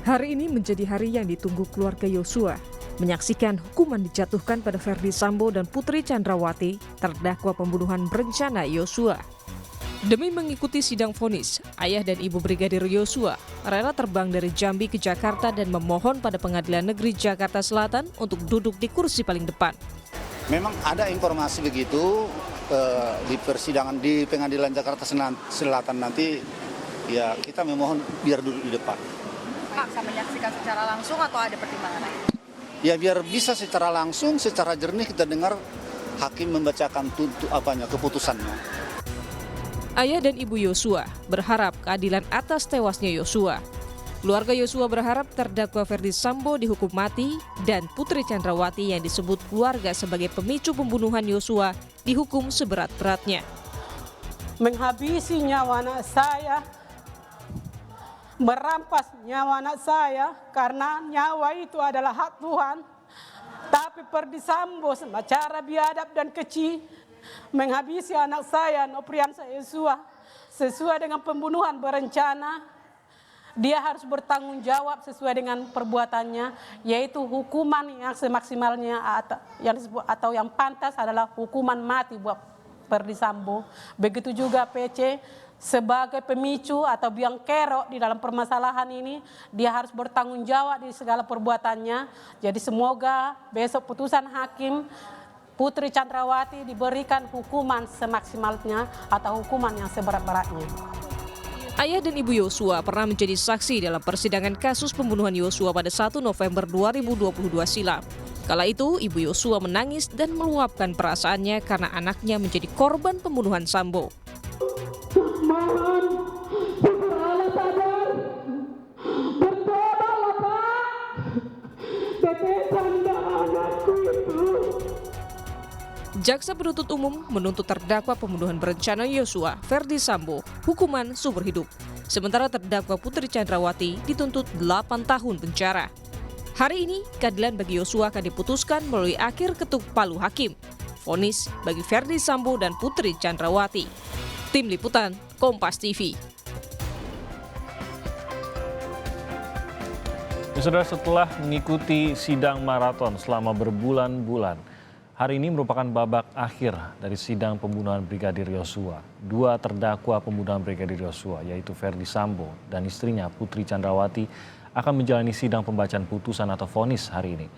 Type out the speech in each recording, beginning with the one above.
Hari ini menjadi hari yang ditunggu keluarga Yosua, menyaksikan hukuman dijatuhkan pada Ferdi Sambo dan Putri Chandrawati, terdakwa pembunuhan berencana Yosua. Demi mengikuti sidang vonis, ayah dan ibu Brigadir Yosua rela terbang dari Jambi ke Jakarta dan memohon pada Pengadilan Negeri Jakarta Selatan untuk duduk di kursi paling depan. Memang ada informasi begitu di persidangan di Pengadilan Jakarta Selatan nanti, ya kita memohon biar duduk di depan. Pak, bisa menyaksikan secara langsung atau ada pertimbangan lain? Ya biar bisa secara langsung, secara jernih kita dengar hakim membacakan keputusannya. Ayah dan ibu Yosua berharap keadilan atas tewasnya Yosua. Keluarga Yosua berharap terdakwa Ferdi Sambo dihukum mati dan Putri Chandrawati yang disebut keluarga sebagai pemicu pembunuhan Yosua dihukum seberat-beratnya. Menghabisi nyawa anak saya, merampas nyawa anak saya karena nyawa itu adalah hak Tuhan. Tapi Ferdi Sambo sama cara biadab dan keji menghabisi anak saya Nopriansa Yosua sesuai dengan pembunuhan berencana. Dia harus bertanggung jawab sesuai dengan perbuatannya, yaitu hukuman yang semaksimalnya atau yang pantas adalah hukuman mati buat Ferdi Sambo. Begitu juga PC sebagai pemicu atau biang kerok di dalam permasalahan ini, dia harus bertanggung jawab di segala perbuatannya. Jadi semoga besok putusan hakim Putri Chandrawati diberikan hukuman semaksimalnya atau hukuman yang seberat-beratnya. Ayah dan ibu Yosua pernah menjadi saksi dalam persidangan kasus pembunuhan Yosua pada 1 November 2022 silam. Kala itu, ibu Yosua menangis dan meluapkan perasaannya karena anaknya menjadi korban pembunuhan Sambo. Mohon, Allah sabar, bertobatlah Pak, bebaskan anakku itu. Jaksa penuntut umum menuntut terdakwa pembunuhan berencana Yosua, Ferdi Sambo, hukuman seumur hidup. Sementara terdakwa Putri Chandrawati dituntut 8 tahun penjara. Hari ini, keadilan bagi Yosua akan diputuskan melalui akhir ketuk palu hakim. Vonis bagi Ferdi Sambo dan Putri Chandrawati. Tim Liputan, Kompas TV. Saudara, setelah mengikuti sidang maraton selama berbulan-bulan, hari ini merupakan babak akhir dari sidang pembunuhan Brigadir Yosua. Dua terdakwa pembunuhan Brigadir Yosua, yaitu Ferdi Sambo dan istrinya Putri Chandrawati, akan menjalani sidang pembacaan putusan atau vonis hari ini.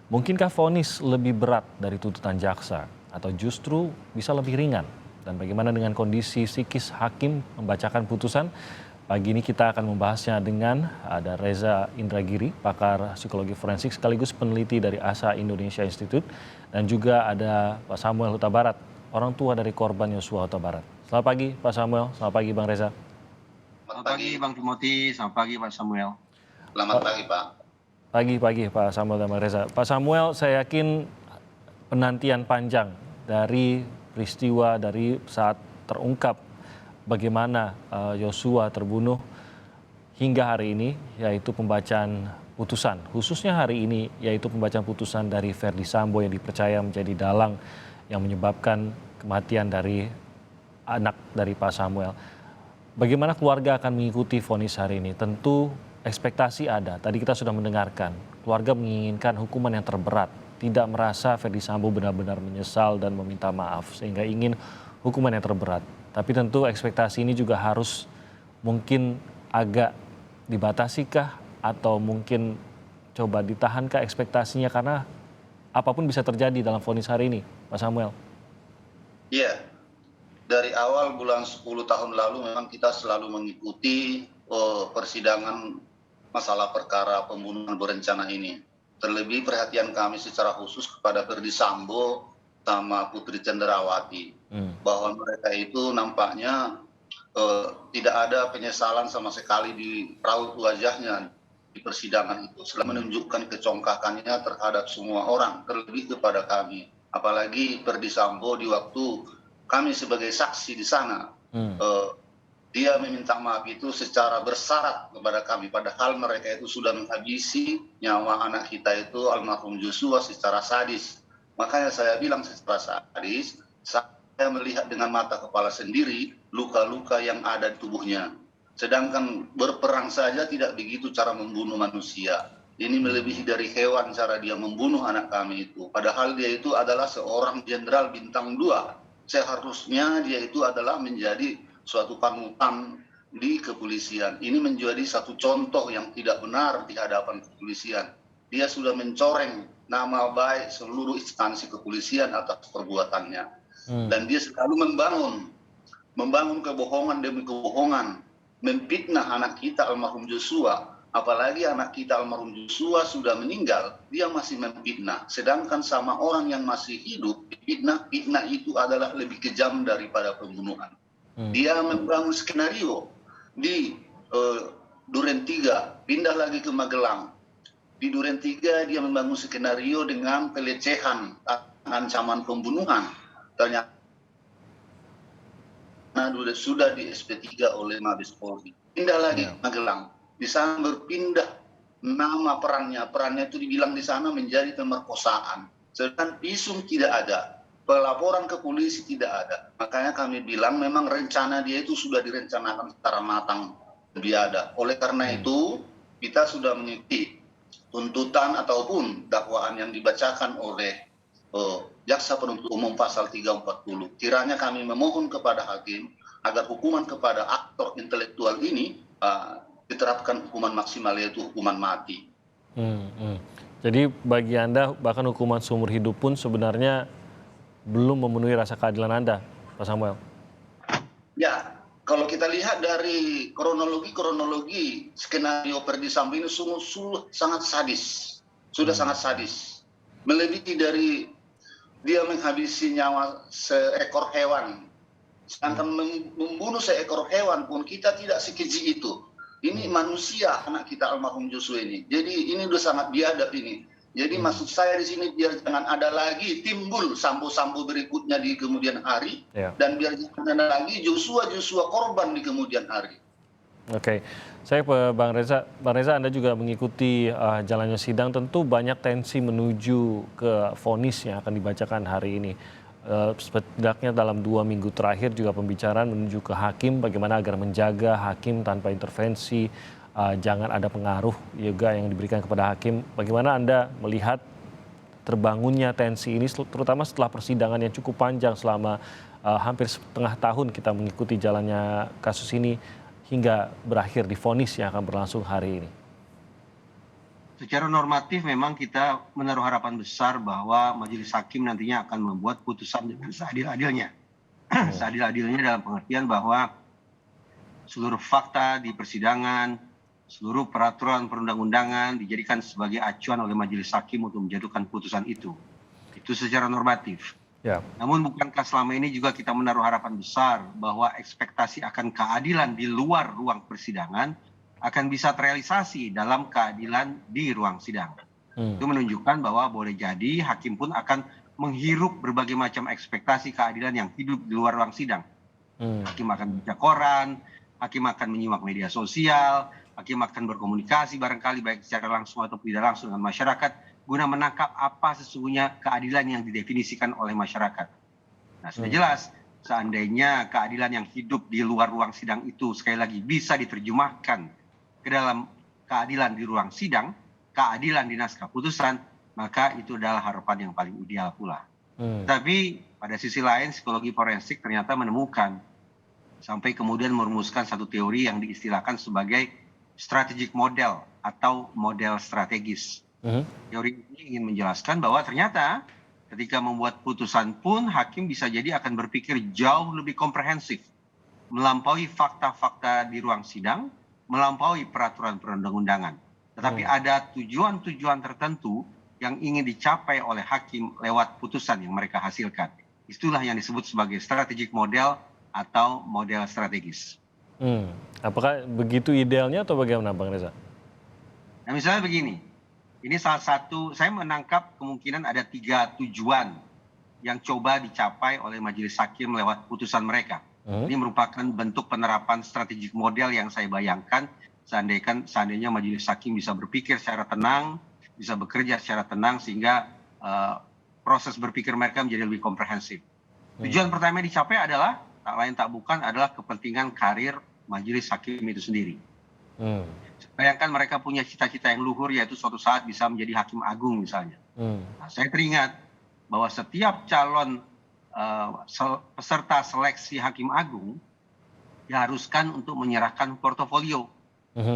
Mungkinkah vonis lebih berat dari tuntutan jaksa atau justru bisa lebih ringan? Dan bagaimana dengan kondisi psikis hakim membacakan putusan? Pagi ini kita akan membahasnya dengan ada Reza Indragiri, pakar psikologi forensik sekaligus peneliti dari ASA Indonesia Institute, dan juga ada Pak Samuel Huta Barat, orang tua dari korban Yosua Huta Barat. Selamat pagi Pak Samuel, selamat pagi Bang Reza. Selamat pagi Bang Timothy, selamat pagi Pak Samuel. Selamat pagi Pak. Pagi Pak Samuel dan Bang Reza. Pak Samuel, saya yakin penantian panjang dari peristiwa dari saat terungkap bagaimana Yosua terbunuh hingga hari ini, yaitu pembacaan putusan. Khususnya hari ini, yaitu pembacaan putusan dari Ferdi Sambo yang dipercaya menjadi dalang yang menyebabkan kematian dari anak dari Pak Samuel. Bagaimana keluarga akan mengikuti vonis hari ini? Tentu ekspektasi ada. Tadi kita sudah mendengarkan, keluarga menginginkan hukuman yang terberat. Tidak merasa Ferdi Sambo benar-benar menyesal dan meminta maaf, sehingga ingin hukuman yang terberat. Tapi tentu ekspektasi ini juga harus mungkin agak dibatasikah atau mungkin coba ditahankah ekspektasinya, karena apapun bisa terjadi dalam vonis hari ini, Pak Samuel. Iya, dari awal bulan 10 tahun lalu memang kita selalu mengikuti persidangan masalah perkara pembunuhan berencana ini. Terlebih perhatian kami secara khusus kepada Ferdi Sambo sama Putri Chandrawati, bahwa mereka itu nampaknya tidak ada penyesalan sama sekali di raut wajahnya di persidangan itu, selalu menunjukkan kecongkakannya terhadap semua orang, terlebih kepada kami. Apalagi Ferdi Sambo di waktu kami sebagai saksi di sana, dia meminta maaf itu secara bersyarat kepada kami, padahal mereka itu sudah menghabisi nyawa anak kita itu almarhum Yosua secara sadis. Makanya saya bilang secara sadis, saya melihat dengan mata kepala sendiri luka-luka yang ada di tubuhnya. Sedangkan berperang saja tidak begitu cara membunuh manusia. Ini melebihi dari hewan cara dia membunuh anak kami itu. Padahal dia itu adalah seorang jenderal bintang 2. Seharusnya dia itu adalah menjadi suatu panutan di kepolisian. Ini menjadi satu contoh yang tidak benar di hadapan kepolisian. Dia sudah mencoreng nama baik seluruh instansi kepolisian atas perbuatannya. Dan dia selalu membangun kebohongan demi kebohongan, memfitnah anak kita almarhum Joshua. Apalagi anak kita almarhum Joshua sudah meninggal, dia masih memfitnah. Sedangkan sama orang yang masih hidup, fitnah itu adalah lebih kejam daripada pembunuhan. Dia membangun skenario di Duren 3, pindah lagi ke Magelang. Di Duren 3 dia membangun skenario dengan pelecehan, ancaman pembunuhan. Ternyata sudah di SP3 oleh Mabes Polri. Pindah lagi ke Magelang. Di sana berpindah nama perannya itu dibilang di sana menjadi pemerkosaan. Sedangkan visum tidak ada, pelaporan ke polisi tidak ada. Makanya kami bilang memang rencana dia itu sudah direncanakan secara matang, lebih ada. Oleh karena itu kita sudah mengikuti tuntutan ataupun dakwaan yang dibacakan oleh Jaksa Penuntut Umum pasal 340. Kiranya kami memohon kepada hakim agar hukuman kepada aktor intelektual ini diterapkan hukuman maksimal, yaitu hukuman mati. Jadi bagi Anda bahkan hukuman seumur hidup pun sebenarnya belum memenuhi rasa keadilan Anda, Pak Samuel? Ya, kalau kita lihat dari kronologi skenario Ferdy Sambo ini sungguh sangat sadis. Sudah sangat sadis. Melebihi dari dia menghabisi nyawa seekor hewan. Sedangkan membunuh seekor hewan pun kita tidak sekeji itu. Ini manusia anak kita almarhum Joshua ini. Jadi ini udah sangat biadab ini. Jadi maksud saya di sini biar jangan ada lagi timbul Sambo-Sambo berikutnya di kemudian hari. Dan biar jangan ada lagi Joshua korban di kemudian hari. Oke, saya ke Bang Reza. Bang Reza, Anda juga mengikuti jalannya sidang. Tentu banyak tensi menuju ke vonis yang akan dibacakan hari ini. Setidaknya dalam 2 minggu terakhir juga pembicaraan menuju ke hakim bagaimana agar menjaga hakim tanpa intervensi, jangan ada pengaruh juga yang diberikan kepada hakim. Bagaimana Anda melihat terbangunnya tensi ini terutama setelah persidangan yang cukup panjang selama hampir setengah tahun kita mengikuti jalannya kasus ini hingga berakhir di vonis yang akan berlangsung hari ini? Secara normatif memang kita menaruh harapan besar bahwa majelis hakim nantinya akan membuat putusan dengan seadil-adilnya. Seadil-adilnya dalam pengertian bahwa seluruh fakta di persidangan, seluruh peraturan perundang-undangan dijadikan sebagai acuan oleh majelis hakim untuk menjatuhkan putusan itu. Itu secara normatif. Namun bukankah selama ini juga kita menaruh harapan besar bahwa ekspektasi akan keadilan di luar ruang persidangan akan bisa terrealisasi dalam keadilan di ruang sidang. Itu menunjukkan bahwa boleh jadi hakim pun akan menghirup berbagai macam ekspektasi keadilan yang hidup di luar ruang sidang. Hakim akan baca koran, hakim akan menyimak media sosial, hakim akan berkomunikasi barangkali baik secara langsung atau tidak langsung dengan masyarakat guna menangkap apa sesungguhnya keadilan yang didefinisikan oleh masyarakat. Nah, sudah jelas seandainya keadilan yang hidup di luar ruang sidang itu sekali lagi bisa diterjemahkan ke dalam keadilan di ruang sidang, keadilan di naskah putusan, maka itu adalah harapan yang paling ideal pula. Tapi pada sisi lain psikologi forensik ternyata menemukan sampai kemudian merumuskan satu teori yang diistilahkan sebagai strategic model atau model strategis. Teori ini ingin menjelaskan bahwa ternyata ketika membuat putusan pun hakim bisa jadi akan berpikir jauh lebih komprehensif, melampaui fakta-fakta di ruang sidang, melampaui peraturan perundang-undangan. Tetapi ada tujuan-tujuan tertentu yang ingin dicapai oleh hakim lewat putusan yang mereka hasilkan. Itulah yang disebut sebagai strategic model atau model strategis. Apakah begitu idealnya atau bagaimana Bang Reza? Nah misalnya begini, ini salah satu, saya menangkap kemungkinan ada 3 tujuan yang coba dicapai oleh majelis hakim lewat putusan mereka. Ini merupakan bentuk penerapan strategik model yang saya bayangkan seandainya majelis hakim bisa berpikir secara tenang, bisa bekerja secara tenang sehingga proses berpikir mereka menjadi lebih komprehensif. Tujuan pertama yang dicapai adalah tak lain tak bukan adalah kepentingan karir majelis hakim itu sendiri. Bayangkan mereka punya cita-cita yang luhur, yaitu suatu saat bisa menjadi hakim agung misalnya. Nah, saya teringat bahwa setiap calon peserta seleksi hakim agung diharuskan untuk menyerahkan portofolio,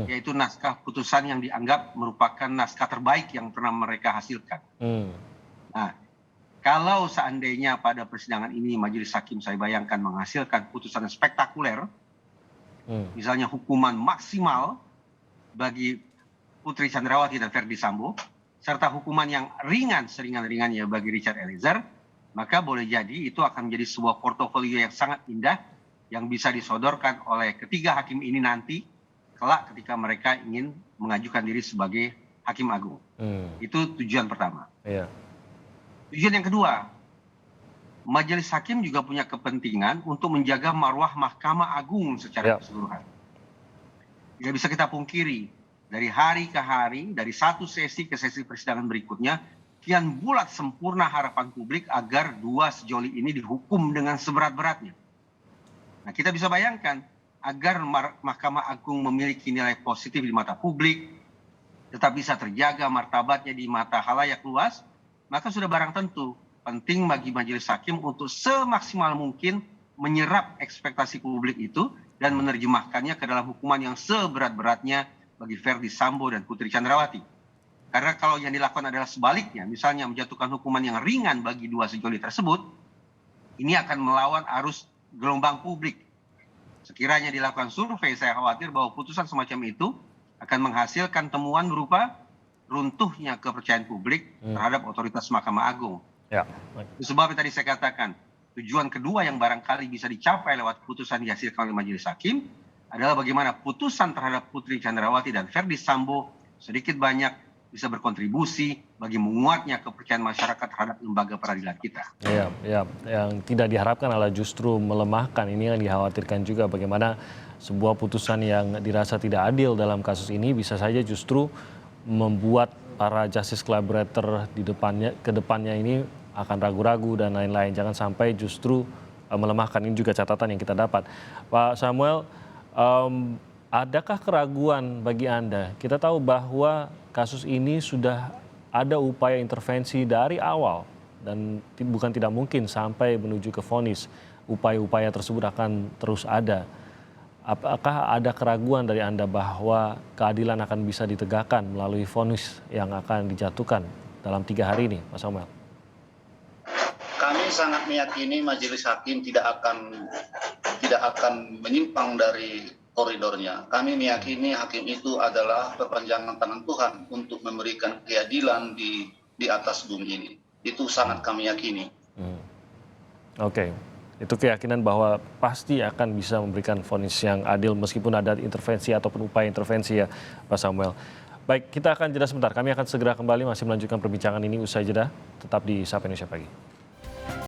yaitu naskah putusan yang dianggap merupakan naskah terbaik yang pernah mereka hasilkan. Nah, kalau seandainya pada persidangan ini majelis hakim saya bayangkan menghasilkan putusan yang spektakuler, misalnya hukuman maksimal bagi Putri Chandrawati dan Ferdi Sambo, serta hukuman yang ringan seringan-ringannya bagi Richard Eliezer, maka boleh jadi itu akan menjadi sebuah portofolio yang sangat indah yang bisa disodorkan oleh ketiga hakim ini nanti kelak ketika mereka ingin mengajukan diri sebagai hakim agung. Itu tujuan pertama. Tujuan yang kedua, majelis hakim juga punya kepentingan untuk menjaga marwah Mahkamah Agung secara keseluruhan. Tidak bisa kita pungkiri, dari hari ke hari, dari satu sesi ke sesi persidangan berikutnya, kian bulat sempurna harapan publik agar dua sejoli ini dihukum dengan seberat-beratnya. Nah, kita bisa bayangkan, agar Mahkamah Agung memiliki nilai positif di mata publik, tetap bisa terjaga martabatnya di mata khalayak luas, maka sudah barang tentu penting bagi majelis hakim untuk semaksimal mungkin menyerap ekspektasi publik itu dan menerjemahkannya ke dalam hukuman yang seberat-beratnya bagi Ferdi Sambo dan Putri Chandrawati. Karena kalau yang dilakukan adalah sebaliknya, misalnya menjatuhkan hukuman yang ringan bagi dua sejoli tersebut, ini akan melawan arus gelombang publik. Sekiranya dilakukan survei, saya khawatir bahwa putusan semacam itu akan menghasilkan temuan berupa runtuhnya kepercayaan publik terhadap otoritas Mahkamah Agung. Itu sebabnya tadi saya katakan, tujuan kedua yang barangkali bisa dicapai lewat putusan dihasilkan oleh majelis hakim adalah bagaimana putusan terhadap Putri Chandrawati dan Ferdi Sambo sedikit banyak bisa berkontribusi bagi menguatnya kepercayaan masyarakat terhadap lembaga peradilan kita. Yang tidak diharapkan adalah justru melemahkan. Ini yang dikhawatirkan juga bagaimana sebuah putusan yang dirasa tidak adil dalam kasus ini bisa saja justru membuat para justice collaborator ke depannya ini akan ragu-ragu dan lain-lain. Jangan sampai justru melemahkan. Ini juga catatan yang kita dapat. Pak Samuel, adakah keraguan bagi Anda? Kita tahu bahwa kasus ini sudah ada upaya intervensi dari awal dan bukan tidak mungkin sampai menuju ke vonis. Upaya-upaya tersebut akan terus ada. Apakah ada keraguan dari Anda bahwa keadilan akan bisa ditegakkan melalui vonis yang akan dijatuhkan dalam 3 hari ini, Pak Samuel? Kami sangat meyakini majelis hakim tidak akan menyimpang dari koridornya. Kami meyakini hakim itu adalah perpanjangan tangan Tuhan untuk memberikan keadilan di atas bumi ini. Itu sangat kami yakini. Oke. Itu keyakinan bahwa pasti akan bisa memberikan vonis yang adil meskipun ada intervensi ataupun upaya intervensi ya Pak Samuel. Baik, kita akan jeda sebentar. Kami akan segera kembali masih melanjutkan perbincangan ini usai jeda. Tetap di Sapa Indonesia Pagi.